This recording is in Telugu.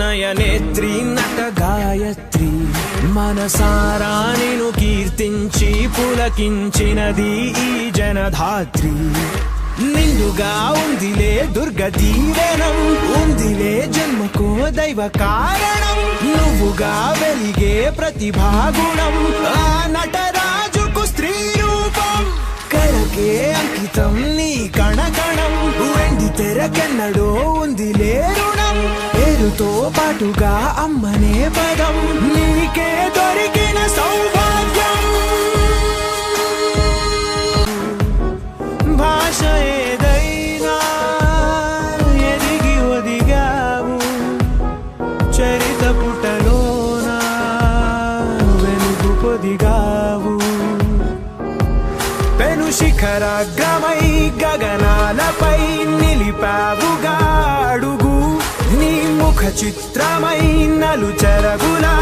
అభినయ నేత్రి నట గాయత్రి మనసారా నిను కీర్తించి పులకించినది ఈ జనధాత్రి నిండుగా ఉందిలే దుర్గ దీవెనం ఉందిలే జన్మకో దైవ కారణం నువ్వుగా వెలిగే ప్రతిభాగుణం ఆ నటరాజుకు స్త్రీ రూపం కళకే అంకితం నీ కణకణం వెండి తెరకెన్నడో ఉందిలే రుణం పేరుతో పాటుగా అమ్మనే పదం నీకే దొరికిన సౌభాగ్యం భాష ఏదైనా ఎదిగి ఒదిగావు చరిత పుటలోన వెలుగు పొదిగావు పెను శిఖరాగ్రమై గగనాలపై నిలిపావుగా అడుగు నీ ముఖ చిత్రమై నలు చెరగులా